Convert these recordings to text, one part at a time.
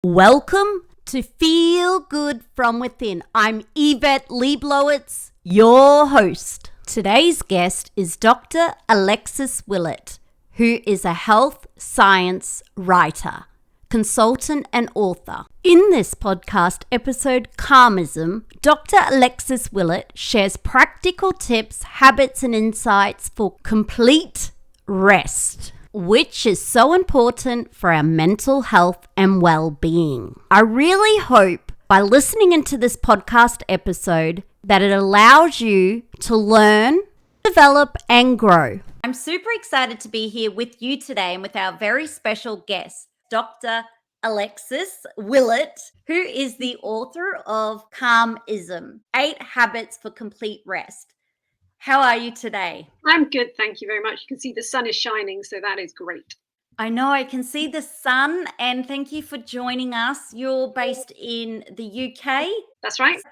Welcome to Feel Good From Within. I'm Yvette Le Blowitz, your host. Today's guest is Dr. Alexis Willett, who is a health science writer, consultant, and author. In this podcast episode, Calmism, Dr. Alexis Willett shares practical tips, habits, and insights for complete rest, which is so important for our mental health and well-being. I really hope by listening into this podcast episode that it allows you to learn, develop, and grow. I'm super excited to be here with you today and with our very special guest, Dr. Alexis Willett, who is the author of Calmism, 8 Habits for Complete Rest. How are you today? I'm good, thank you very much. You can see the sun is shining, so that is great. I know, I can see the sun, and thank you for joining us. You're based in the UK. That's right.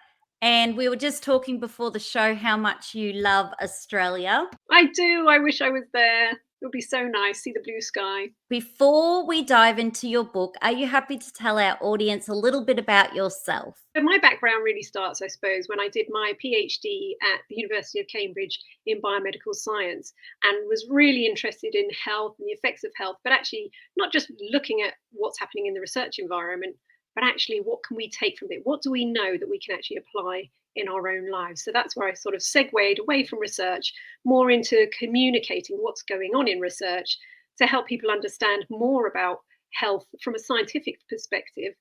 And we were just talking before the show how much you love Australia. I do. I wish I was there. It would be so nice. See the blue sky. Before we dive into your book, are you happy to tell our audience a little bit about yourself? So my background really starts, I suppose, when I did my PhD at the University of Cambridge in biomedical science and was really interested in health and the effects of health, but actually not just looking at what's happening in the research environment, but actually what can we take from it? What do we know that we can actually apply in our own lives? So that's where I sort of segued away from research, more into communicating what's going on in research to help people understand more about health from a scientific perspective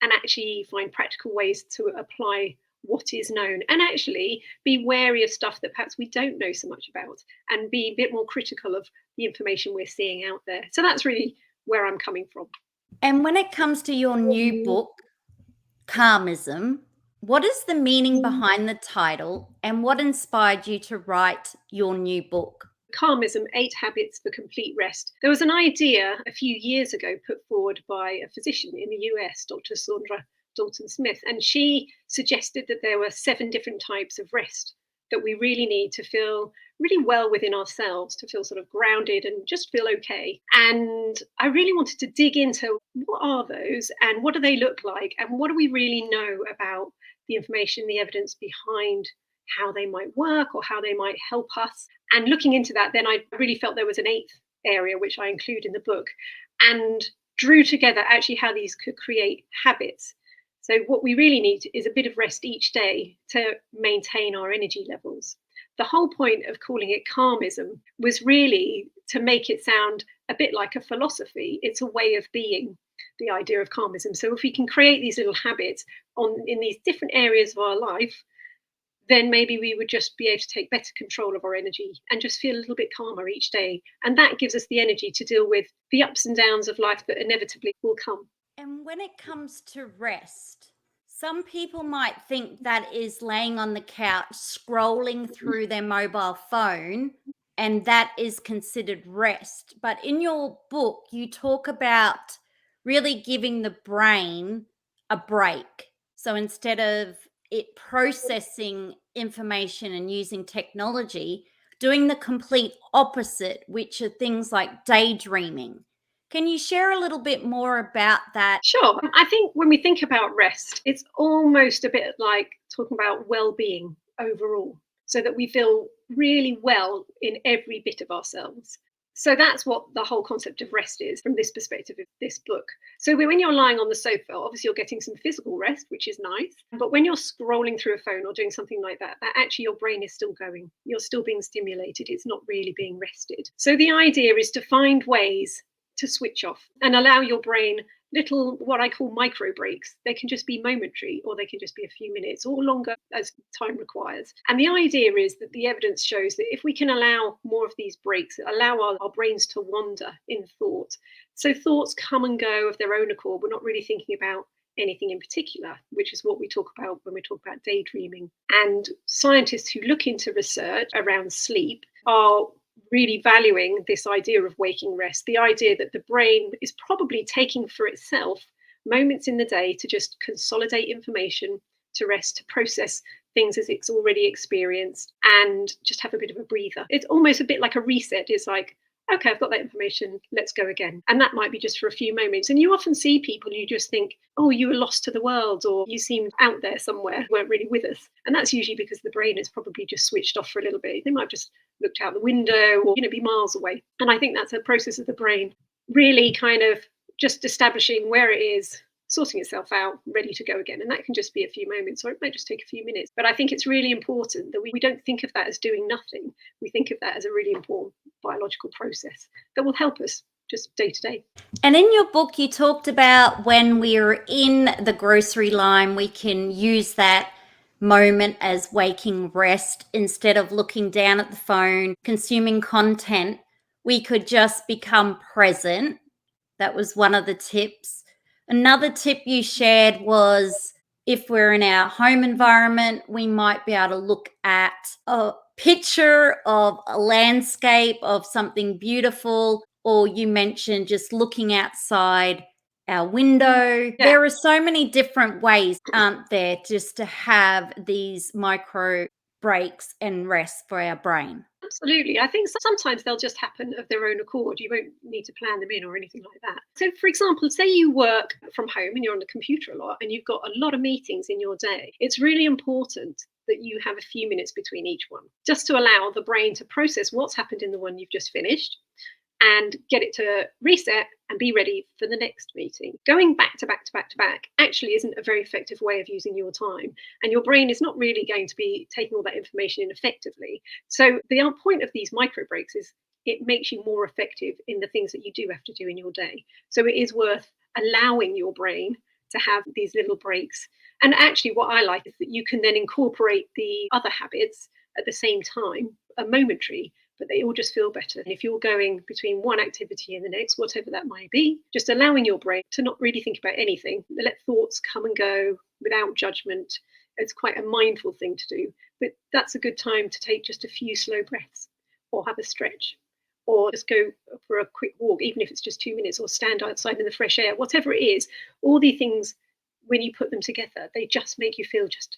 and actually find practical ways to apply what is known and actually be wary of stuff that perhaps we don't know so much about and be a bit more critical of the information we're seeing out there. So that's really where I'm coming from. And when it comes to your new book, Calmism, what is the meaning behind the title and what inspired you to write your new book? Calmism, 8 Habits for Complete Rest. There was an idea a few years ago put forward by a physician in the US, Dr. Sandra Dalton-Smith, and she suggested that there were 7 different types of rest that we really need to feel really well within ourselves, to feel sort of grounded and just feel okay. And I really wanted to dig into what are those and what do they look like and what do we really know about the information, the evidence behind how they might work or how they might help us. And looking into that, then I really felt there was an 8th area, which I include in the book, and drew together actually how these could create habits. So what we really need is a bit of rest each day to maintain our energy levels. The whole point of calling it Calmism was really to make it sound a bit like a philosophy. It's a way of being, the idea of Calmism. So if we can create these little habits in these different areas of our life, then maybe we would just be able to take better control of our energy and just feel a little bit calmer each day. And that gives us the energy to deal with the ups and downs of life that inevitably will come. And when it comes to rest, some people might think that is laying on the couch, scrolling through their mobile phone, and that is considered rest. But in your book, you talk about really giving the brain a break. So instead of it processing information and using technology, doing the complete opposite, which are things like daydreaming. Can you share a little bit more about that? Sure. I think when we think about rest, it's almost a bit like talking about well-being overall, so that we feel really well in every bit of ourselves. So that's what the whole concept of rest is from this perspective of this book. So when you're lying on the sofa, obviously you're getting some physical rest, which is nice. But when you're scrolling through a phone or doing something like that, actually your brain is still going. You're still being stimulated. It's not really being rested. So the idea is to find ways to switch off and allow your brain little, what I call micro breaks. They can just be momentary or they can just be a few minutes or longer as time requires. And the idea is that the evidence shows that if we can allow more of these breaks, allow our brains to wander in thought. So thoughts come and go of their own accord. We're not really thinking about anything in particular, which is what we talk about when we talk about daydreaming. And scientists who look into research around sleep are really valuing this idea of waking rest, the idea that the brain is probably taking for itself moments in the day to just consolidate information, to rest, to process things as it's already experienced, and just have a bit of a breather. It's almost a bit like a reset. It's like, okay, I've got that information, let's go again. And that might be just for a few moments. And you often see people, you just think, oh, you were lost to the world, or you seemed out there somewhere, weren't really with us. And that's usually because the brain is probably just switched off for a little bit. They might have just looked out the window or, be miles away. And I think that's a process of the brain really kind of just establishing where it is, sorting itself out, ready to go again. And that can just be a few moments, or it might just take a few minutes. But I think it's really important that we don't think of that as doing nothing. We think of that as a really important biological process that will help us just day to day. And in your book, you talked about when we're in the grocery line, we can use that moment as waking rest. Instead of looking down at the phone, consuming content, we could just become present. That was one of the tips. Another tip you shared was if we're in our home environment, we might be able to look at a picture of a landscape of something beautiful, or you mentioned just looking outside our window. Yeah. There are so many different ways, aren't there, just to have these micro breaks and rest for our brain. Absolutely. I think sometimes they'll just happen of their own accord. You won't need to plan them in or anything like that. So, for example, say you work from home and you're on the computer a lot and you've got a lot of meetings in your day. It's really important that you have a few minutes between each one, just to allow the brain to process what's happened in the one you've just finished and get it to reset and be ready for the next meeting. Going back to back to back to back actually isn't a very effective way of using your time. And your brain is not really going to be taking all that information in effectively. So the point of these micro breaks is it makes you more effective in the things that you do have to do in your day. So it is worth allowing your brain to have these little breaks. And actually what I like is that you can then incorporate the other habits at the same time, a momentary, but they all just feel better. And if you're going between one activity and the next, whatever that might be, just allowing your brain to not really think about anything, let thoughts come and go without judgment. It's quite a mindful thing to do, but that's a good time to take just a few slow breaths, or have a stretch, or just go for a quick walk, even if it's just 2 minutes, or stand outside in the fresh air, whatever it is. All these things, when you put them together, they just make you feel just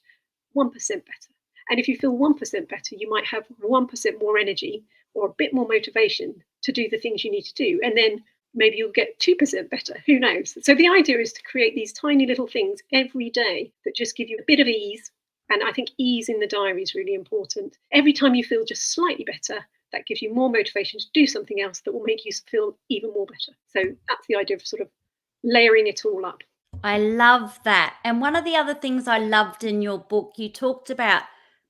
1% better. And if you feel 1% better, you might have 1% more energy or a bit more motivation to do the things you need to do. And then maybe you'll get 2% better. Who knows? So the idea is to create these tiny little things every day that just give you a bit of ease. And I think ease in the diary is really important. Every time you feel just slightly better, that gives you more motivation to do something else that will make you feel even more better. So that's the idea of sort of layering it all up. I love that. And one of the other things I loved in your book, you talked about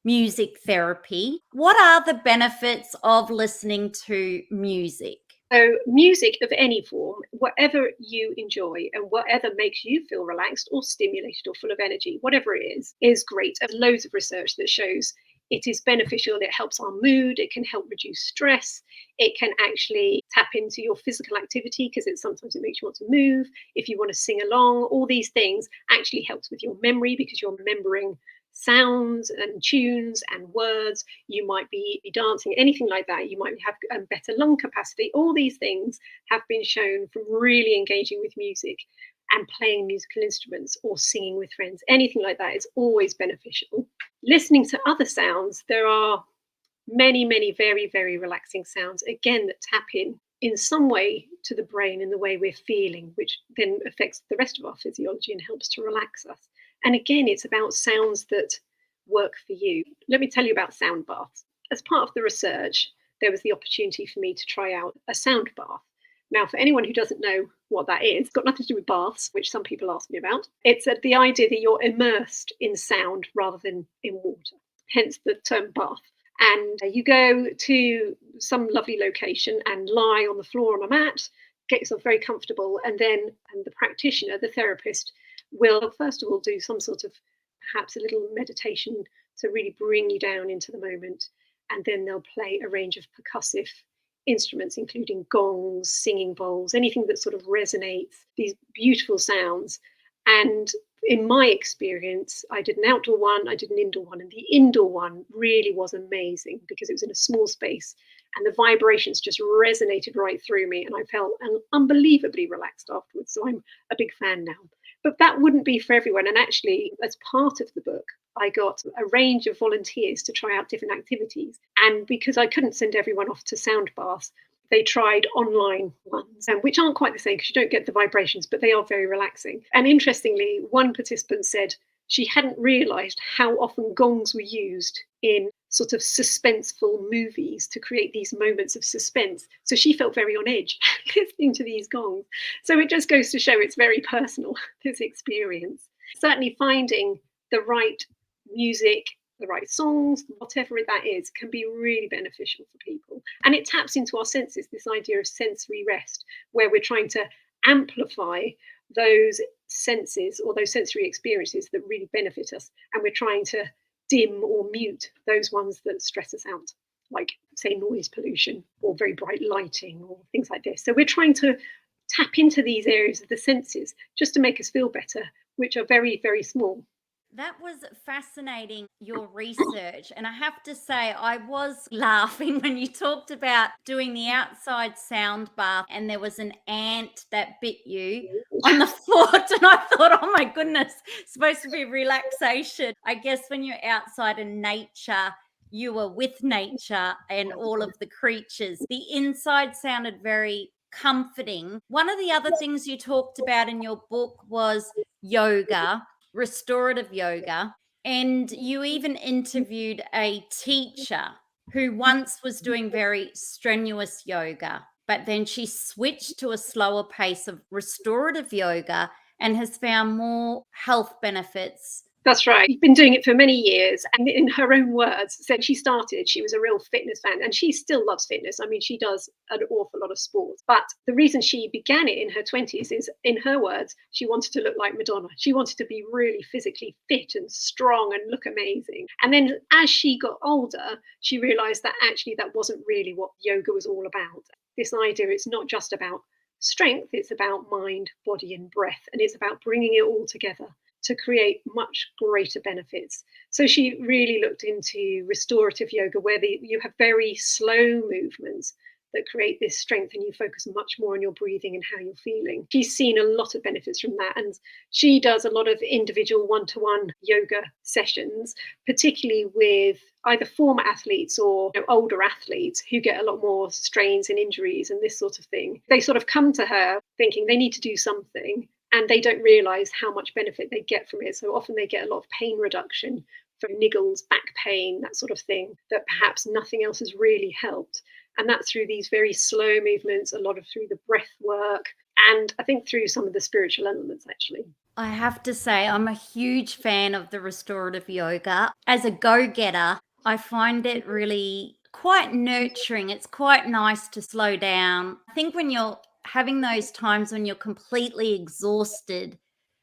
music therapy. What are the benefits of listening to music? So music of any form, whatever you enjoy and whatever makes you feel relaxed or stimulated or full of energy, whatever it is great. There's loads of research that shows it is beneficial. It helps our mood. It can help reduce stress. It can actually tap into your physical activity because sometimes it makes you want to move. If you want to sing along, all these things actually helps with your memory because you're remembering sounds and tunes and words. You might be dancing, anything like that. You might have better lung capacity. All these things have been shown from really engaging with music and playing musical instruments or singing with friends. Anything like that is always beneficial. Listening to other sounds, there are many, many very, very relaxing sounds, again, that tap in some way to the brain in the way we're feeling, which then affects the rest of our physiology and helps to relax us. And again, it's about sounds that work for you. Let me tell you about sound baths. As part of the research, there was the opportunity for me to try out a sound bath. Now, for anyone who doesn't know what that is, it's got nothing to do with baths, which some people ask me about. It's the idea that you're immersed in sound rather than in water, hence the term bath. And you go to some lovely location and lie on the floor on a mat, get yourself very comfortable, and then the practitioner, the therapist, will first of all do some sort of perhaps a little meditation to really bring you down into the moment. And then they'll play a range of percussive instruments, including gongs, singing bowls, anything that sort of resonates, these beautiful sounds. And in my experience, I did an outdoor one, I did an indoor one, and the indoor one really was amazing because it was in a small space and the vibrations just resonated right through me and I felt unbelievably relaxed afterwards. So I'm a big fan now. But that wouldn't be for everyone. And actually, as part of the book, I got a range of volunteers to try out different activities. And because I couldn't send everyone off to sound baths, They tried online ones, which aren't quite the same because you don't get the vibrations, but they are very relaxing. And interestingly, one participant said she hadn't realised how often gongs were used in sort of suspenseful movies to create these moments of suspense. So she felt very on edge listening to these gongs. So it just goes to show it's very personal, this experience. Certainly finding the right music, the right songs, whatever that is, can be really beneficial for people. And it taps into our senses, this idea of sensory rest, where we're trying to amplify those senses or those sensory experiences that really benefit us. And we're trying to dim or mute those ones that stress us out, like, say, noise pollution or very bright lighting or things like this. So we're trying to tap into these areas of the senses just to make us feel better, which are very, very small. That was fascinating, your research. And I have to say, I was laughing when you talked about doing the outside sound bath and there was an ant that bit you on the foot. And I thought, oh my goodness, it's supposed to be relaxation. I guess when you're outside in nature, you were with nature and all of the creatures. The inside sounded very comforting. One of the other things you talked about in your book was yoga, restorative yoga, and you even interviewed a teacher who once was doing very strenuous yoga, but then she switched to a slower pace of restorative yoga and has found more health benefits. That's right. She's been doing it for many years. And in her own words, said she was a real fitness fan, and she still loves fitness. I mean, she does an awful lot of sports. But the reason she began it in her 20s is, in her words, she wanted to look like Madonna. She wanted to be really physically fit and strong and look amazing. And then as she got older, she realized that actually that wasn't really what yoga was all about. This idea, it's not just about strength, it's about mind, body, and breath. And it's about bringing it all together to create much greater benefits. So she really looked into restorative yoga, where you have very slow movements that create this strength, and you focus much more on your breathing and how you're feeling. She's seen a lot of benefits from that, and she does a lot of individual one-to-one yoga sessions, particularly with either former athletes or older athletes who get a lot more strains and injuries and this sort of thing. They sort of come to her thinking they need to do something, and they don't realize how much benefit they get from it. So often they get a lot of pain reduction from niggles, back pain, that sort of thing, that perhaps nothing else has really helped. And that's through these very slow movements, a lot of through the breath work, and I think through some of the spiritual elements, actually. I have to say, I'm a huge fan of the restorative yoga. As a go-getter, I find it really quite nurturing. It's quite nice to slow down. I think when you're having those times when you're completely exhausted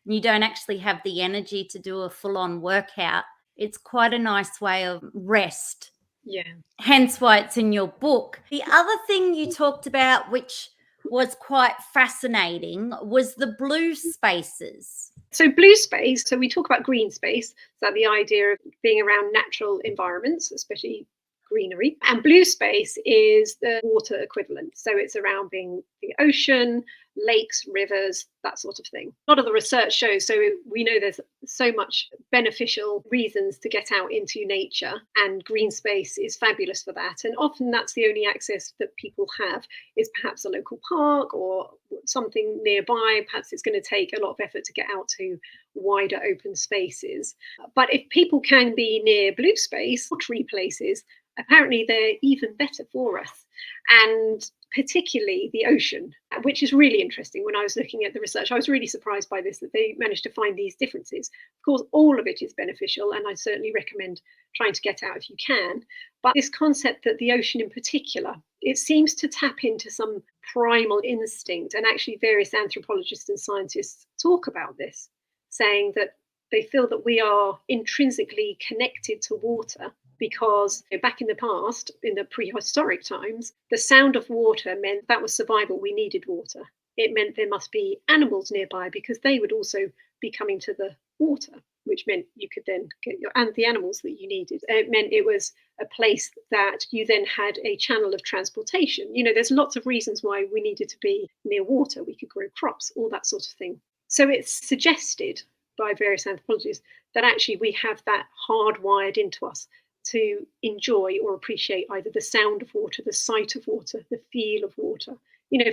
and you don't actually have the energy to do a full-on workout, it's quite a nice way of rest. Yeah. Hence why it's in your book. The other thing you talked about, which was quite fascinating, was the blue spaces. So blue space, so we talk about green space, so the idea of being around natural environments, especially greenery. And blue space is the water equivalent. So it's around being the ocean, lakes, rivers, that sort of thing. A lot of the research shows, so we know there's so much beneficial reasons to get out into nature, and green space is fabulous for that. And often that's the only access that people have, is perhaps a local park or something nearby. Perhaps it's going to take a lot of effort to get out to wider open spaces. But if people can be near blue space or tree places, apparently they're even better for us. And particularly the ocean, which is really interesting. When I was looking at the research, I was really surprised by this, that they managed to find these differences. Of course, all of it is beneficial, and I certainly recommend trying to get out if you can. But this concept that the ocean in particular, it seems to tap into some primal instinct, and actually various anthropologists and scientists talk about this, saying that they feel that we are intrinsically connected to water, because back in the past, in the prehistoric times, the sound of water meant that was survival. We needed water. It meant there must be animals nearby, because they would also be coming to the water, which meant you could then get the animals that you needed. It meant it was a place that you then had a channel of transportation. There's lots of reasons why we needed to be near water. We could grow crops, all that sort of thing. So it's suggested by various anthropologists that actually we have that hardwired into us, to enjoy or appreciate either the sound of water, the sight of water, the feel of water.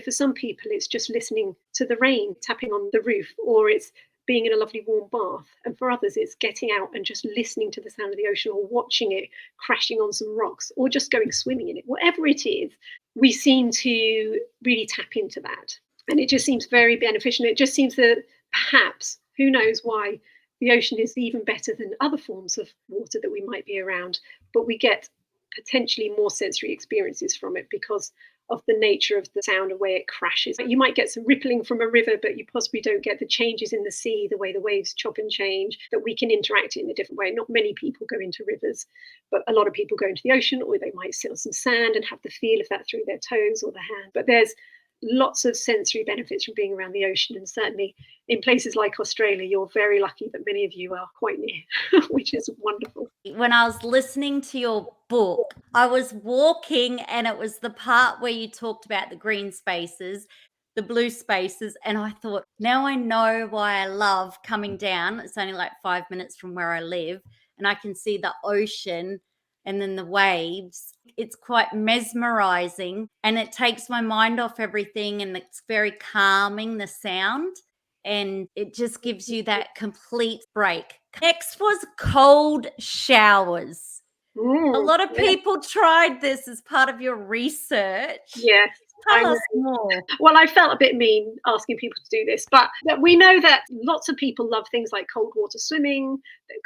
For some people, it's just listening to the rain tapping on the roof, or it's being in a lovely warm bath. And for others, it's getting out and just listening to the sound of the ocean, or watching it crashing on some rocks, or just going swimming in it. Whatever it is, we seem to really tap into that. And it just seems very beneficial. It just seems that perhaps, who knows why, the ocean is even better than other forms of water that we might be around, but we get potentially more sensory experiences from it because of the nature of the sound and the way it crashes. You might get some rippling from a river, but you possibly don't get the changes in the sea, the way the waves chop and change, that we can interact in a different way. Not many people go into rivers, but a lot of people go into the ocean, or they might sit on some sand and have the feel of that through their toes or their hand. But there's lots of sensory benefits from being around the ocean, and certainly in places like Australia, you're very lucky that many of you are quite near, which is wonderful. When I was listening to your book, I was walking, and it was the part where you talked about the green spaces, the blue spaces, and I thought, now I know why I love coming down. It's only like 5 minutes from where I live, and I can see the ocean and then the waves. It's quite mesmerizing, and it takes my mind off everything, and it's very calming, the sound, and it just gives you that complete break. Next was cold showers. A lot of people tried this as part of your research. Yes. Tell us more. Well, I felt a bit mean asking people to do this, but we know that lots of people love things like cold water swimming,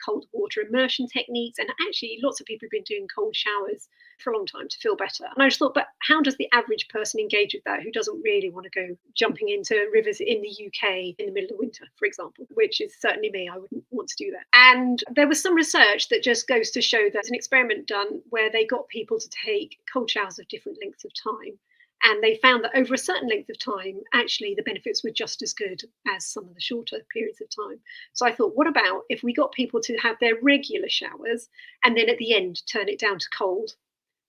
cold water immersion techniques, and actually lots of people have been doing cold showers for a long time to feel better. And I just thought, but how does the average person engage with that who doesn't really want to go jumping into rivers in the UK in the middle of winter, for example, which is certainly me. I wouldn't want to do that. And there was some research that just goes to show there's an experiment done where they got people to take cold showers of different lengths of time. And they found that over a certain length of time, actually, the benefits were just as good as some of the shorter periods of time. So I thought, what about if we got people to have their regular showers and then at the end turn it down to cold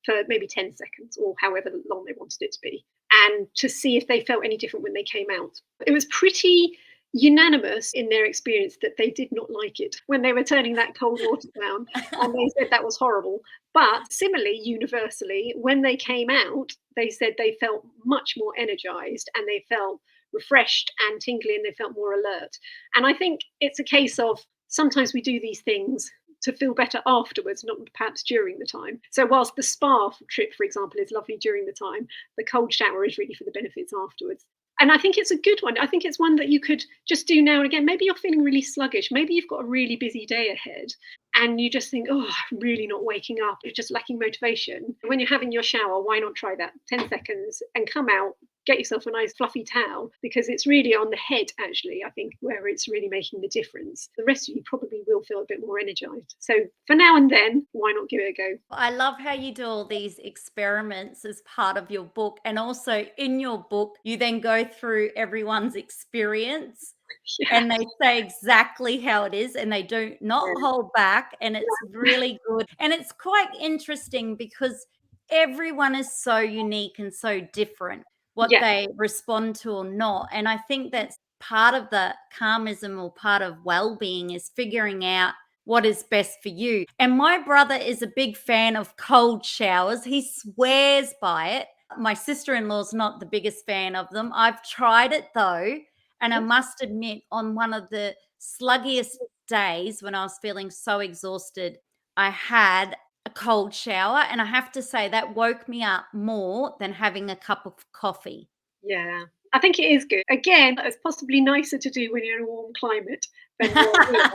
for maybe 10 seconds or however long they wanted it to be, and to see if they felt any different when they came out. It was pretty unanimous in their experience that they did not like it when they were turning that cold water down, and they said that was horrible. But similarly, universally, when they came out, they said they felt much more energized, and they felt refreshed and tingly, and they felt more alert. And I think it's a case of sometimes we do these things to feel better afterwards, not perhaps during the time. So whilst the spa trip, for example, is lovely during the time, the cold shower is really for the benefits afterwards. And I think it's a good one. I think it's one that you could just do now and again. Maybe you're feeling really sluggish. Maybe you've got a really busy day ahead and you just think, oh, I'm really not waking up. You're just lacking motivation. When you're having your shower, why not try that 10 seconds and come out, get yourself a nice fluffy towel, because it's really on the head, actually, I think, where it's really making the difference. The rest of you probably will feel a bit more energized. So for now and then, why not give it a go? I love how you do all these experiments as part of your book. And also in your book, you then go through everyone's experience. Yeah. And they say exactly how it is, and they do not hold back, and it's really good. And it's quite interesting because everyone is so unique and so different, what they respond to or not. And I think that's part of the calmism, or part of well-being, is figuring out what is best for you. And my brother is a big fan of cold showers. He swears by it. My sister-in-law's not the biggest fan of them. I've tried it though. And I must admit, on one of the sluggiest days when I was feeling so exhausted, I had a cold shower. And I have to say that woke me up more than having a cup of coffee. Yeah, I think it is good. Again, it's possibly nicer to do when you're in a warm climate than you're here.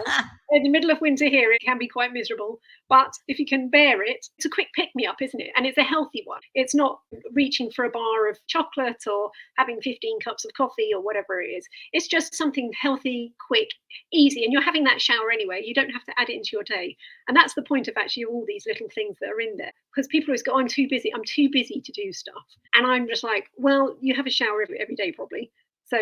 In the middle of winter here, it can be quite miserable. But if you can bear it, it's a quick pick-me-up, isn't it? And it's a healthy one. It's not reaching for a bar of chocolate or having 15 cups of coffee or whatever it is. It's just something healthy, quick, easy. And you're having that shower anyway. You don't have to add it into your day. And that's the point of actually all these little things that are in there. Because people always go, I'm too busy. I'm too busy to do stuff. And I'm just like, well, you have a shower every day probably. So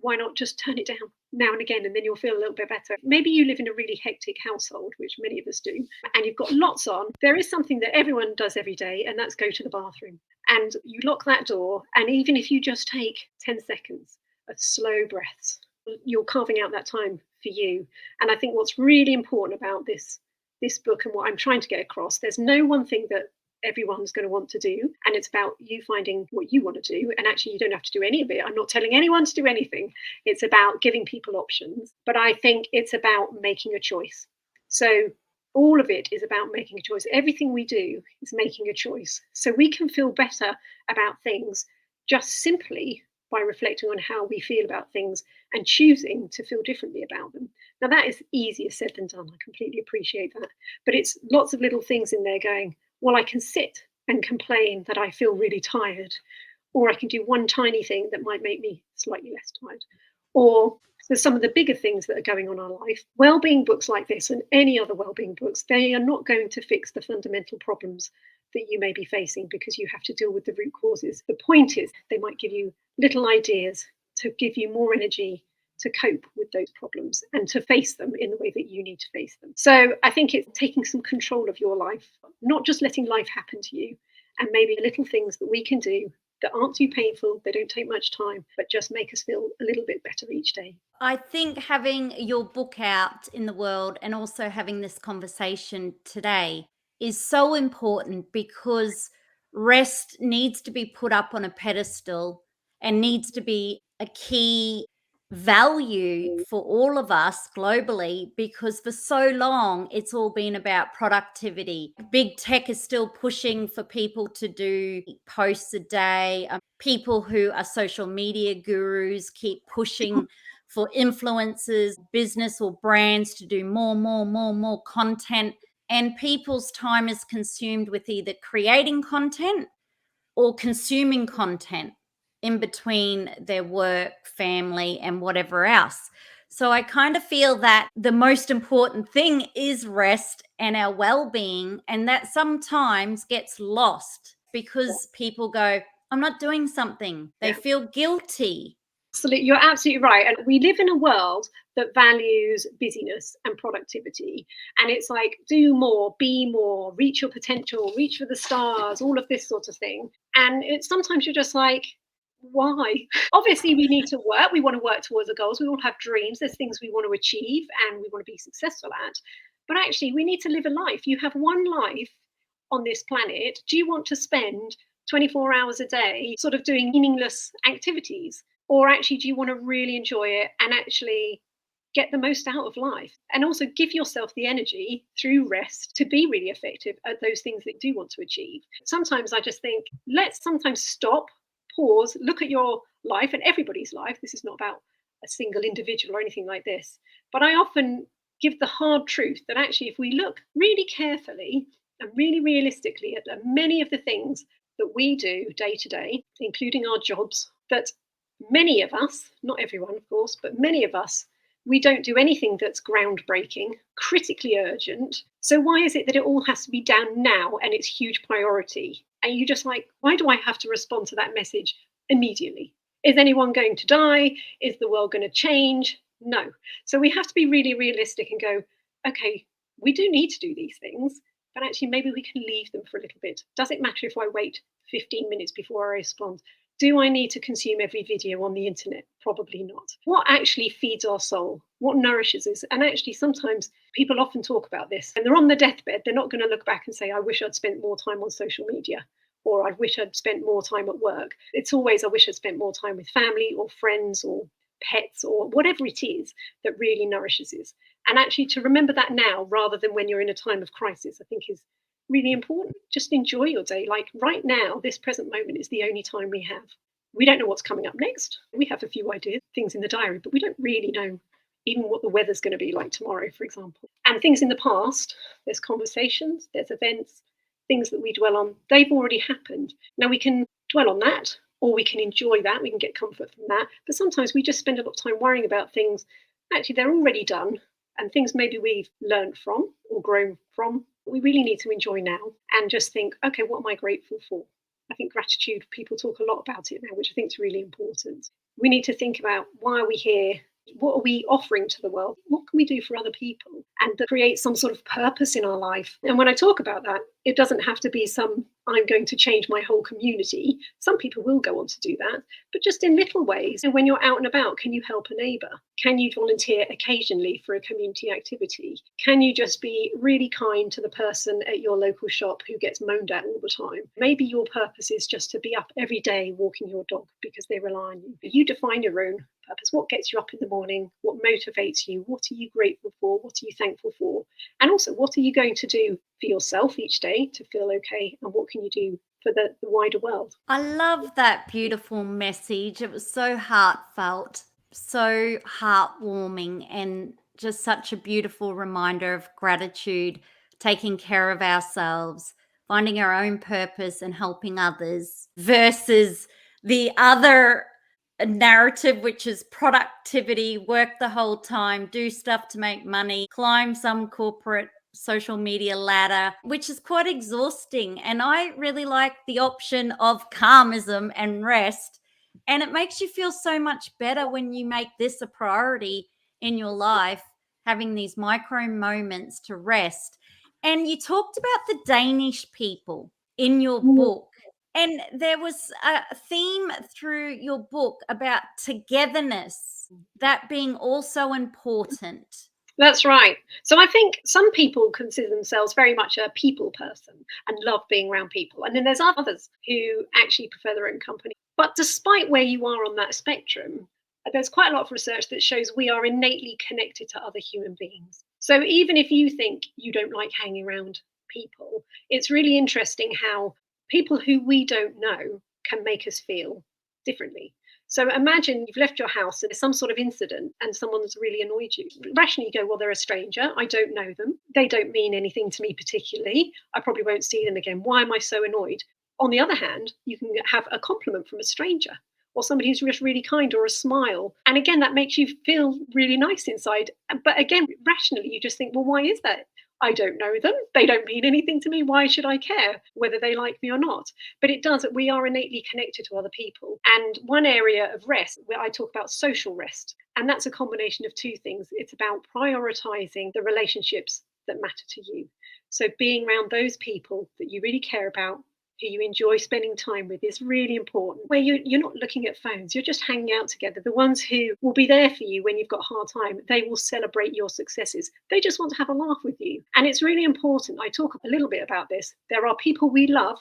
why not just turn it down now and again, and then you'll feel a little bit better. Maybe you live in a really hectic household, which many of us do, and you've got lots on. There is something that everyone does every day, and that's go to the bathroom. And you lock that door, and even if you just take 10 seconds of slow breaths, you're carving out that time for you. And I think what's really important about this this book and what I'm trying to get across, there's no one thing that everyone's going to want to do, and it's about you finding what you want to do, and actually you don't have to do any of it. I'm not telling anyone to do anything. It's about giving people options, but I think it's about making a choice. So all of it is about making a choice. Everything we do is making a choice, so we can feel better about things just simply by reflecting on how we feel about things and choosing to feel differently about them. Now, that is easier said than done. I completely appreciate that. But it's lots of little things in there going, well, I can sit and complain that I feel really tired, or I can do one tiny thing that might make me slightly less tired. Or there's some of the bigger things that are going on in our life. Wellbeing books like this and any other wellbeing books, they are not going to fix the fundamental problems that you may be facing, because you have to deal with the root causes. The point is, they might give you little ideas to give you more energy to cope with those problems and to face them in the way that you need to face them. So I think it's taking some control of your life, not just letting life happen to you, and maybe little things that we can do that aren't too painful, they don't take much time, but just make us feel a little bit better each day. I think having your book out in the world and also having this conversation today is so important, because rest needs to be put up on a pedestal and needs to be a key value for all of us globally, because for so long it's all been about productivity. Big tech is still pushing for people to do posts a day. People who are social media gurus keep pushing for influencers, business or brands to do more content. And people's time is consumed with either creating content or consuming content in between their work, family, and whatever else. So I kind of feel that the most important thing is rest and our well-being, and that sometimes gets lost because people go, I'm not doing something. They feel guilty. Absolutely, you're absolutely right. And we live in a world that values busyness and productivity. And it's like, do more, be more, reach your potential, reach for the stars, all of this sort of thing. And it's sometimes you're just like, why? Obviously, we need to work. We want to work towards our goals. We all have dreams. There's things we want to achieve and we want to be successful at. But actually, we need to live a life. You have one life on this planet. Do you want to spend 24 hours a day sort of doing meaningless activities? Or actually, do you want to really enjoy it and actually get the most out of life, and also give yourself the energy through rest to be really effective at those things that you do want to achieve? Sometimes I just think, let's sometimes stop, pause, look at your life and everybody's life. This is not about a single individual or anything like this. But I often give the hard truth that actually, if we look really carefully and really realistically at many of the things that we do day to day, including our jobs, that many of us, not everyone, of course, but many of us, we don't do anything that's groundbreaking, critically urgent. So why is it that it all has to be done now and it's huge priority? And you just like, why do I have to respond to that message immediately? Is anyone going to die? Is the world going to change? No. So we have to be really realistic and go, okay, we do need to do these things, but actually maybe we can leave them for a little bit. Does it matter if I wait 15 minutes before I respond? Do I need to consume every video on the internet? Probably not. What actually feeds our soul? What nourishes us? And actually, sometimes people often talk about this and they're on the deathbed. They're not going to look back and say, I wish I'd spent more time on social media, or I wish I'd spent more time at work. It's always, I wish I'd spent more time with family or friends or pets or whatever it is that really nourishes us. And actually, to remember that now rather than when you're in a time of crisis, I think is really important. Just enjoy your day. Like right now, this present moment is the only time we have. We don't know what's coming up next. We have a few ideas, things in the diary, but we don't really know even what the weather's going to be like tomorrow, for example. And things in the past, there's conversations, there's events, things that we dwell on, they've already happened. Now we can dwell on that, or we can enjoy that, we can get comfort from that. But sometimes we just spend a lot of time worrying about things. Actually, they're already done, and things maybe we've learned from or grown from. We really need to enjoy now and just think, okay, what am I grateful for? I think gratitude, people talk a lot about it now, which I think is really important. We need to think about, why are we here? What are we offering to the world? What can we do for other people? And that create some sort of purpose in our life. And when I talk about that, It doesn't have to be I'm going to change my whole community. Some people will go on to do that, but just in little ways. And when you're out and about, can you help a neighbour? Can you volunteer occasionally for a community activity? Can you just be really kind to the person at your local shop who gets moaned at all the time? Maybe your purpose is just to be up every day walking your dog because they rely on you. But you define your own purpose. What gets you up in the morning? What motivates you? What are you grateful for? What are you thankful for? And also, what are you going to do for yourself each day to feel okay? And what can you do for the wider world? I love that beautiful message. It was so heartfelt, so heartwarming, and just such a beautiful reminder of gratitude, taking care of ourselves, finding our own purpose and helping others versus the other narrative, which is productivity, work the whole time, do stuff to make money, climb some corporate social media ladder, which is quite exhausting. And I really like the option of calmism and rest. And it makes you feel so much better when you make this a priority in your life, having these micro moments to rest. And you talked about the Danish people in your book. And there was a theme through your book about togetherness, that being also important. That's right. So I think some people consider themselves very much a people person and love being around people. And then there's others who actually prefer their own company. But despite where you are on that spectrum, there's quite a lot of research that shows we are innately connected to other human beings. So even if you think you don't like hanging around people, it's really interesting how people who we don't know can make us feel differently. So imagine you've left your house and there's some sort of incident and someone's really annoyed you. Rationally, you go, well, they're a stranger. I don't know them. They don't mean anything to me particularly. I probably won't see them again. Why am I so annoyed? On the other hand, you can have a compliment from a stranger or somebody who's just really kind, or a smile. And again, that makes you feel really nice inside. But again, rationally, you just think, well, why is that? I don't know them. They don't mean anything to me. Why should I care whether they like me or not? But it does. We are innately connected to other people. And one area of rest, where I talk about social rest, and that's a combination of two things. It's about prioritizing the relationships that matter to you. So being around those people that you really care about, who you enjoy spending time with, is really important. Where you're not looking at phones, you're just hanging out together. The ones who will be there for you when you've got a hard time, they will celebrate your successes. They just want to have a laugh with you. And it's really important. I talk a little bit about this. There are people we love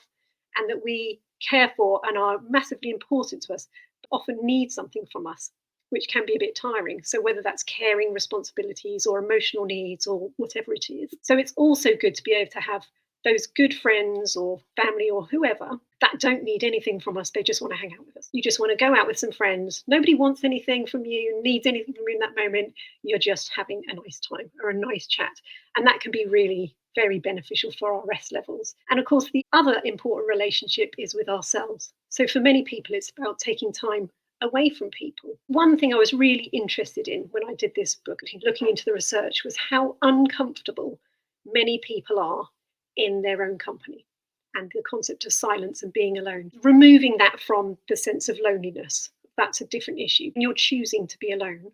and that we care for and are massively important to us, but often need something from us, which can be a bit tiring. So whether that's caring responsibilities or emotional needs or whatever it is. So it's also good to be able to have those good friends or family or whoever that don't need anything from us. They just want to hang out with us. You just want to go out with some friends. Nobody wants anything from you, needs anything from you in that moment. You're just having a nice time or a nice chat. And that can be really very beneficial for our rest levels. And of course, the other important relationship is with ourselves. So for many people, it's about taking time away from people. One thing I was really interested in when I did this book, looking into the research, was how uncomfortable many people are in their own company, and the concept of silence and being alone. Removing that from the sense of loneliness, that's a different issue. When you're choosing to be alone,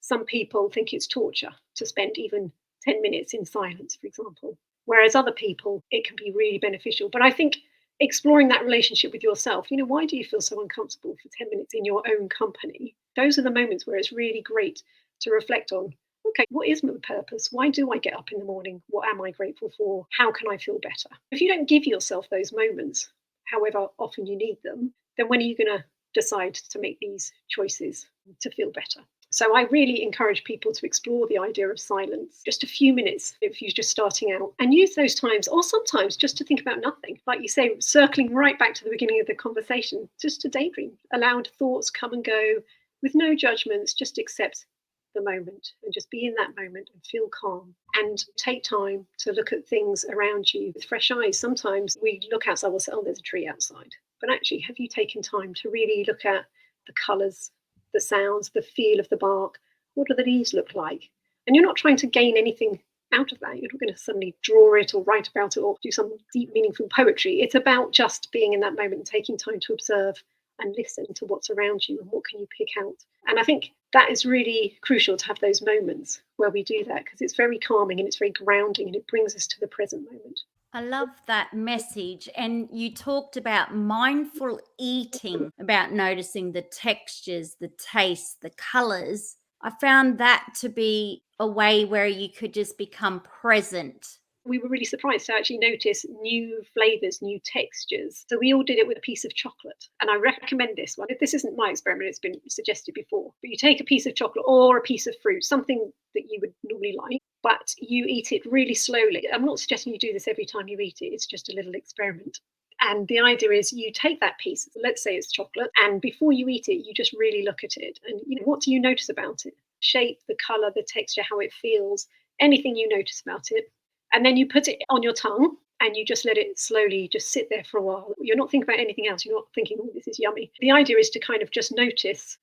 some people think it's torture to spend even 10 minutes in silence, for example, whereas other people, it can be really beneficial. But I think exploring that relationship with yourself, why do you feel so uncomfortable for 10 minutes in your own company? Those are the moments where it's really great to reflect on, okay, what is my purpose? Why do I get up in the morning? What am I grateful for? How can I feel better? If you don't give yourself those moments, however often you need them, then when are you going to decide to make these choices to feel better? So I really encourage people to explore the idea of silence, just a few minutes if you're just starting out, and use those times, or sometimes just to think about nothing. Like you say, circling right back to the beginning of the conversation, just to daydream, allow thoughts come and go with no judgments, just accept the moment and just be in that moment and feel calm, and take time to look at things around you with fresh eyes. Sometimes we look outside, we'll say, oh, there's a tree outside. But actually, have you taken time to really look at the colours, the sounds, the feel of the bark? What do the leaves look like? And you're not trying to gain anything out of that. You're not going to suddenly draw it or write about it or do some deep, meaningful poetry. It's about just being in that moment and taking time to observe and listen to what's around you and what can you pick out. And I think that is really crucial, to have those moments where we do that, because it's very calming and it's very grounding and it brings us to the present moment. I love that message. And you talked about mindful eating, about noticing the textures, the tastes, the colors. I found that to be a way where you could just become present. We were really surprised to actually notice new flavors, new textures. So we all did it with a piece of chocolate. And I recommend this one. This isn't my experiment, it's been suggested before. But you take a piece of chocolate or a piece of fruit, something that you would normally like, but you eat it really slowly. I'm not suggesting you do this every time you eat it, it's just a little experiment. And the idea is you take that piece, let's say it's chocolate, and before you eat it, you just really look at it. And what do you notice about it? Shape, the color, the texture, how it feels, anything you notice about it. And then you put it on your tongue and you just let it slowly just sit there for a while. You're not thinking about anything else. You're not thinking, oh, this is yummy. The idea is to kind of just notice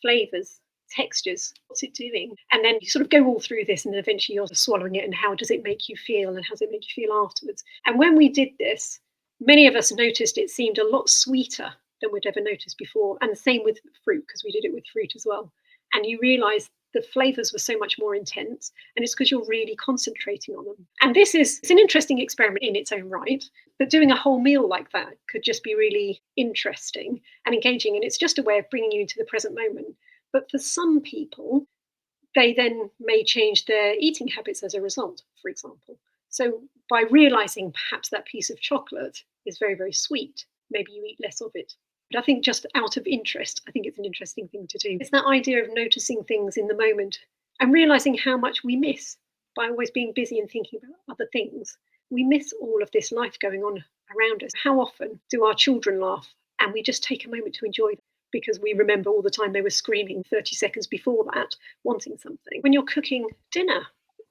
flavors, textures, what's it doing? And then you sort of go all through this and then eventually you're swallowing it and how does it make you feel and how does it make you feel afterwards? And when we did this, many of us noticed it seemed a lot sweeter than we'd ever noticed before. And the same with fruit, because we did it with fruit as well. And you realize the flavors were so much more intense, and it's because you're really concentrating on them. And it's an interesting experiment in its own right, but doing a whole meal like that could just be really interesting and engaging, and it's just a way of bringing you into the present moment. But for some people, they then may change their eating habits as a result, for example. So by realizing perhaps that piece of chocolate is very, very sweet, maybe you eat less of it. But I think just out of interest, I think it's an interesting thing to do. It's that idea of noticing things in the moment and realizing how much we miss by always being busy and thinking about other things. We miss all of this life going on around us. How often do our children laugh and we just take a moment to enjoy them because we remember all the time they were screaming 30 seconds before that, wanting something? When you're cooking dinner,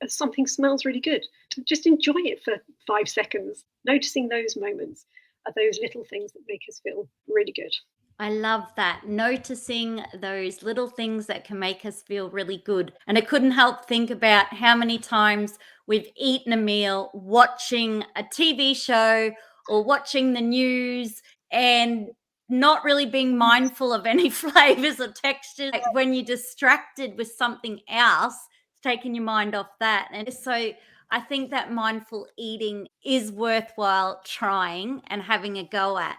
something smells really good, just enjoy it for 5 seconds. Noticing those moments are those little things that make us feel really good. I love that. Noticing those little things that can make us feel really good. And I couldn't help think about how many times we've eaten a meal watching a TV show or watching the news and not really being mindful of any flavors or textures. Like when you're distracted with something else, it's taking your mind off that. And so I think that mindful eating is worthwhile trying and having a go at.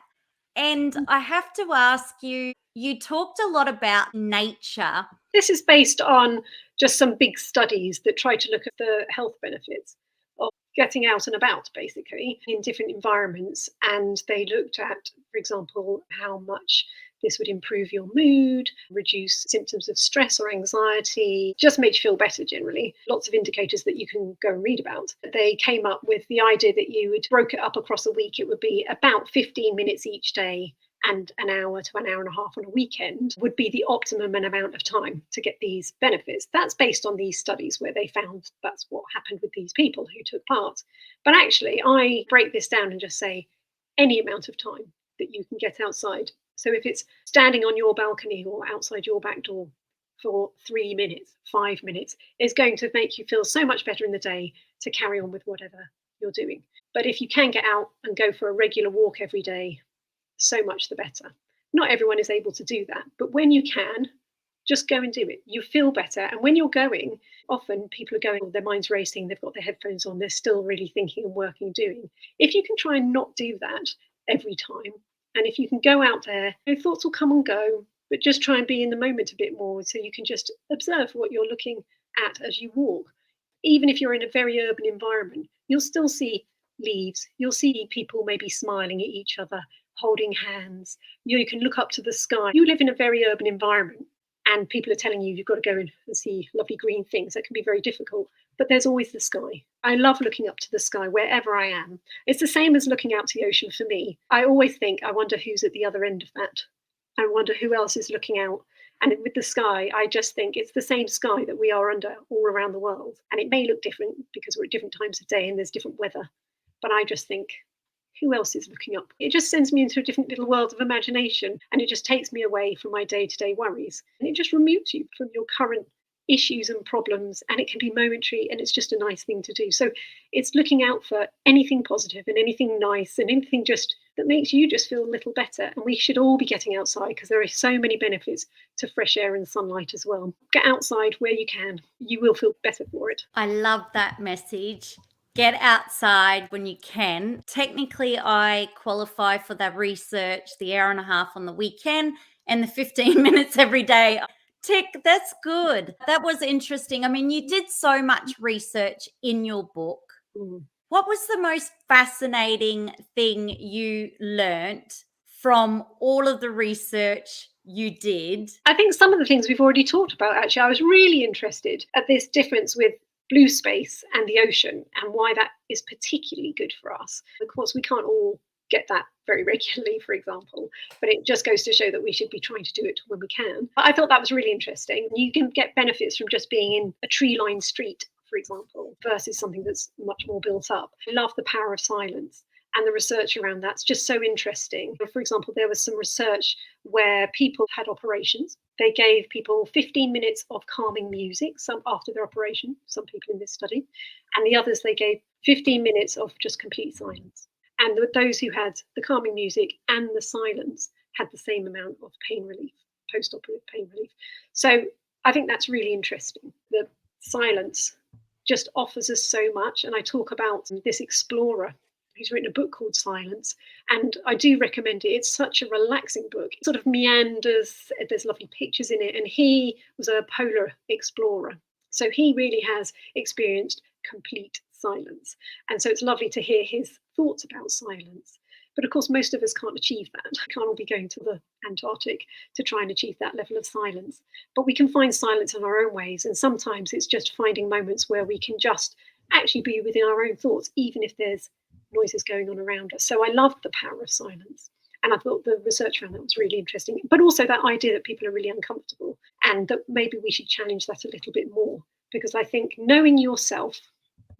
And I have to ask you, you talked a lot about nature. This is based on just some big studies that try to look at the health benefits of getting out and about, basically, in different environments. And they looked at, for example, how much this would improve your mood, reduce symptoms of stress or anxiety, just makes you feel better generally. Lots of indicators that you can go and read about. They came up with the idea that you would broke it up across a week. It would be about 15 minutes each day and an hour to an hour and a half on a weekend would be the optimum amount of time to get these benefits. That's based on these studies where they found that's what happened with these people who took part. But actually, I break this down and just say any amount of time that you can get outside. So if it's standing on your balcony or outside your back door for 3 minutes, 5 minutes, is going to make you feel so much better in the day to carry on with whatever you're doing. But if you can get out and go for a regular walk every day, so much the better. Not everyone is able to do that, but when you can, just go and do it. You feel better. And when you're going, often people are going, their mind's racing, they've got their headphones on, they're still really thinking and working, doing. If you can try and not do that every time, and if you can go out there, your thoughts will come and go, but just try and be in the moment a bit more so you can just observe what you're looking at as you walk. Even if you're in a very urban environment, you'll still see leaves, you'll see people maybe smiling at each other, holding hands. You can look up to the sky. You live in a very urban environment and people are telling you you've got to go and see lovely green things. That can be very difficult, but there's always the sky. I love looking up to the sky wherever I am. It's the same as looking out to the ocean for me. I always think, I wonder who's at the other end of that. I wonder who else is looking out. And with the sky, I just think it's the same sky that we are under all around the world. And it may look different because we're at different times of day and there's different weather. But I just think, who else is looking up? It just sends me into a different little world of imagination, and it just takes me away from my day-to-day worries. And it just removes you from your current issues and problems, and it can be momentary, and it's just a nice thing to do. So it's looking out for anything positive and anything nice and anything just that makes you just feel a little better. And we should all be getting outside because there are so many benefits to fresh air and sunlight as well. Get outside where you can. You will feel better for it. I love that message. Get outside when you can. Technically, I qualify for the research, the hour and a half on the weekend and the 15 minutes every day. Tick, that's good. That was interesting. I mean, you did so much research in your book. What was the most fascinating thing you learnt from all of the research you did? I think some of the things we've already talked about, actually. I was really interested at this difference with blue space and the ocean and why that is particularly good for us. Of course, we can't all get that very regularly, for example, but it just goes to show that we should be trying to do it when we can. But I thought that was really interesting. You can get benefits from just being in a tree-lined street, for example, versus something that's much more built up. I love the power of silence. And the research around that's just so interesting. For example, there was some research where people had operations. They gave people 15 minutes of calming music, some after their operation, some people in this study, and the others they gave 15 minutes of just complete silence. And those who had the calming music and the silence had the same amount of pain relief, post-operative pain relief. So I think that's really interesting. The silence just offers us so much. And I talk about this explorer who's written a book called Silence, and I do recommend it. It's such a relaxing book. It sort of meanders, there's lovely pictures in it, and he was a polar explorer. So he really has experienced complete silence. And so it's lovely to hear his thoughts about silence. But of course, most of us can't achieve that. We can't all be going to the Antarctic to try and achieve that level of silence. But we can find silence in our own ways. And sometimes it's just finding moments where we can just actually be within our own thoughts, even if there's noises going on around us. So I loved the power of silence. And I thought the research around that was really interesting. But also that idea that people are really uncomfortable and that maybe we should challenge that a little bit more. Because I think knowing yourself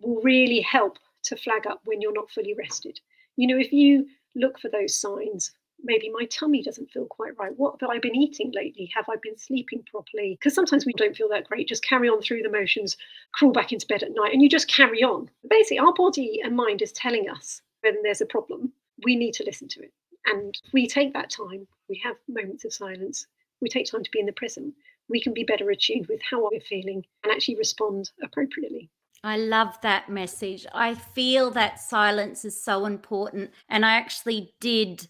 will really help to flag up when you're not fully rested. You know, if you look for those signs, maybe my tummy doesn't feel quite right. What have I been eating lately? Have I been sleeping properly? Because sometimes we don't feel that great. Just carry on through the motions, crawl back into bed at night, and you just carry on. Basically, our body and mind is telling us when there's a problem. We need to listen to it. And if we take that time, we have moments of silence, we take time to be in the present, we can be better attuned with how we're feeling and actually respond appropriately. I love that message. I feel that silence is so important. And I actually did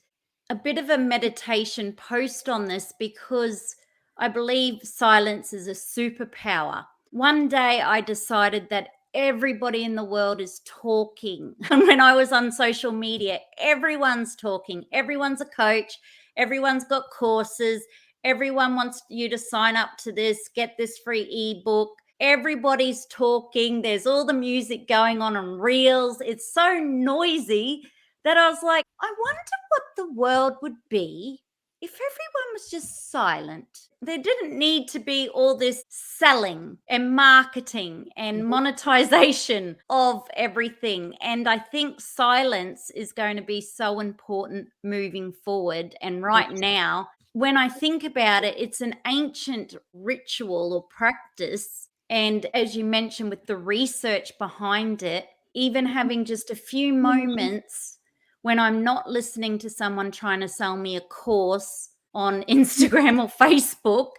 a bit of a meditation post on this because I believe silence is a superpower. One day I decided that everybody in the world is talking. And when I was on social media, everyone's talking. Everyone's a coach. Everyone's got courses. Everyone wants you to sign up to this, get this free ebook. Everybody's talking. There's all the music going on reels. It's so noisy that I was like, I wonder what the world would be if everyone was just silent. There didn't need to be all this selling and marketing and monetization of everything. And I think silence is going to be so important moving forward. And right now, when I think about it, it's an ancient ritual or practice. And as you mentioned, with the research behind it, even having just a few moments when I'm not listening to someone trying to sell me a course on Instagram or Facebook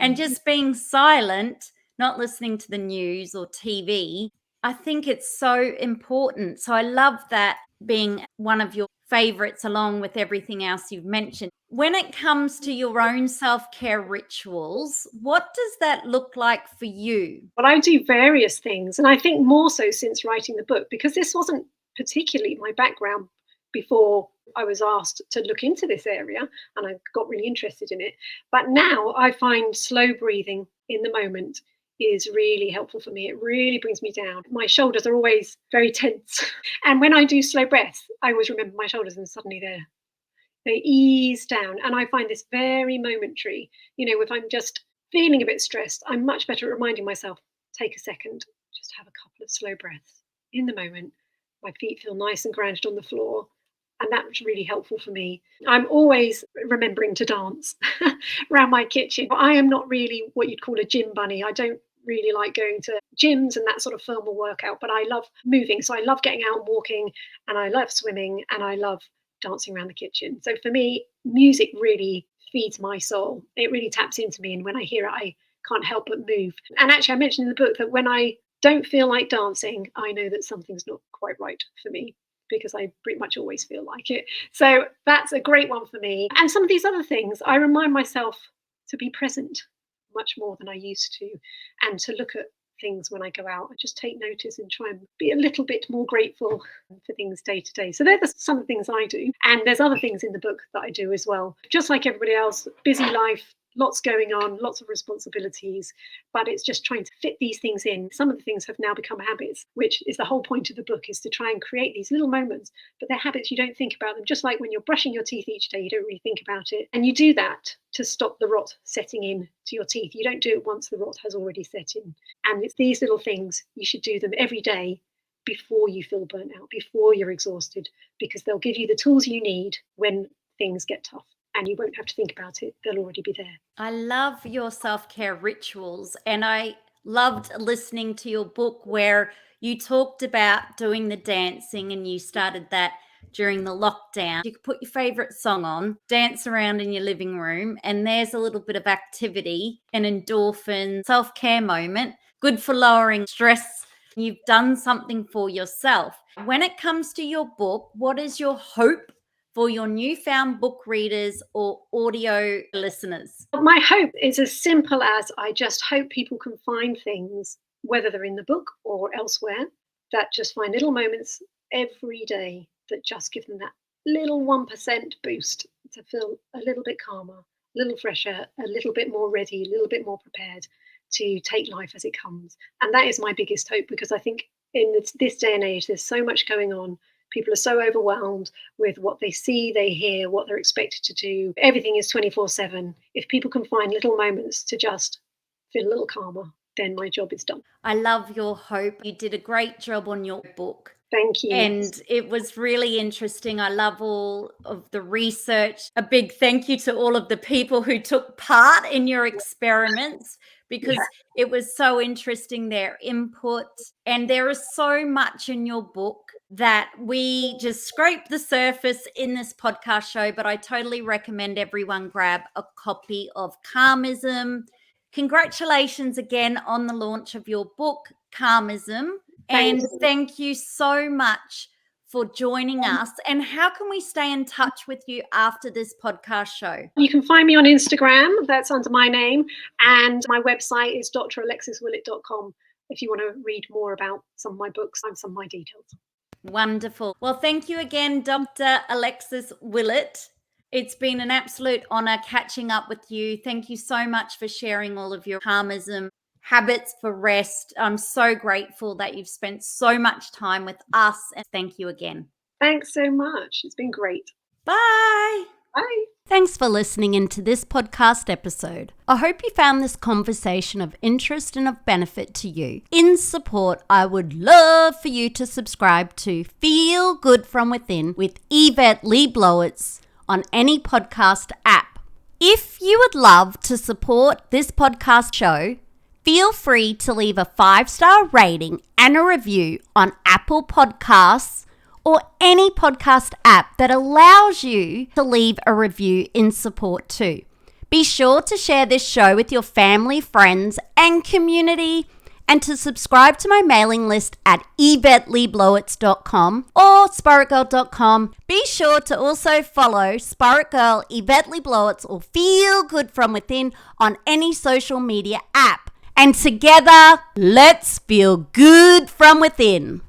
and just being silent, not listening to the news or TV, I think it's so important. So I love that being one of your favorites along with everything else you've mentioned. When it comes to your own self-care rituals, what does that look like for you? Well, I do various things, and I think more so since writing the book, because this wasn't particularly my background before I was asked to look into this area, and I got really interested in it. But now I find slow breathing in the moment is really helpful for me. It really brings me down. My shoulders are always very tense. And when I do slow breaths, I always remember my shoulders and suddenly they ease down. And I find this very momentary. You know, if I'm just feeling a bit stressed, I'm much better at reminding myself, take a second, just have a couple of slow breaths in the moment. My feet feel nice and grounded on the floor. And that's really helpful for me. I'm always remembering to dance around my kitchen. I am not really what you'd call a gym bunny. I don't really like going to gyms and that sort of formal workout, but I love moving. So I love getting out and walking, and I love swimming, and I love dancing around the kitchen. So for me, music really feeds my soul. It really taps into me. And when I hear it, I can't help but move. And actually, I mentioned in the book that when I don't feel like dancing, I know that something's not quite right for me, because I pretty much always feel like it. So that's a great one for me. And some of these other things, I remind myself to be present much more than I used to, and to look at things when I go out. I just take notice and try and be a little bit more grateful for things day to day. So they're some things I do. And there's other things in the book that I do as well. Just like everybody else, busy life, lots going on, lots of responsibilities, but it's just trying to fit these things in. Some of the things have now become habits, which is the whole point of the book, is to try and create these little moments, but they're habits. You don't think about them. Just like when you're brushing your teeth each day, you don't really think about it. And you do that to stop the rot setting in to your teeth. You don't do it once the rot has already set in. And it's these little things, you should do them every day before you feel burnt out, before you're exhausted, because they'll give you the tools you need when things get tough. And you won't have to think about it. They'll already be there. I love your self-care rituals, and I loved listening to your book where you talked about doing the dancing, and you started that during the lockdown. You could put your favorite song on, dance around in your living room, and there's a little bit of activity, an endorphin self-care moment, good for lowering stress. You've done something for yourself. When it comes to your book, what is your hope for your newfound book readers or audio listeners? My hope is as simple as, I just hope people can find things, whether they're in the book or elsewhere, that just find little moments every day that just give them that little 1% boost to feel a little bit calmer, a little fresher, a little bit more ready, a little bit more prepared to take life as it comes. And that is my biggest hope, because I think in this day and age, there's so much going on. People are so overwhelmed with what they see, they hear, what they're expected to do. Everything is 24/7. If people can find little moments to just feel a little calmer, then my job is done. I love your hope. You did a great job on your book. Thank you. And it was really interesting. I love all of the research. A big thank you to all of the people who took part in your experiments, because it was so interesting, their input. And there is so much in your book that we just scraped the surface in this podcast show, but I totally recommend everyone grab a copy of Calmism. Congratulations again on the launch of your book, Calmism. And thank you so much for joining us. And how can we stay in touch with you after this podcast show? You can find me on Instagram. That's under my name. And my website is dralexiswillett.com if you want to read more about some of my books and some of my details. Wonderful. Well, thank you again, Dr. Alexis Willett. It's been an absolute honor catching up with you. Thank you so much for sharing all of your Calmism habits for rest. I'm so grateful that you've spent so much time with us, and thank you again. Thanks so much. It's been great. Bye. Bye. Thanks for listening into this podcast episode. I hope you found this conversation of interest and of benefit to you. In support, I would love for you to subscribe to Feel Good From Within with Yvette Le Blowitz on any podcast app. If you would love to support this podcast show, feel free to leave a 5-star rating and a review on Apple Podcasts or any podcast app that allows you to leave a review in support too. Be sure to share this show with your family, friends, and community, and to subscribe to my mailing list at YvetteLeBlowitz.com or SPAITGIRL.com. Be sure to also follow Spirit Girl, Yvette Le Blowitz, or Feel Good From Within on any social media app. And together, let's feel good from within.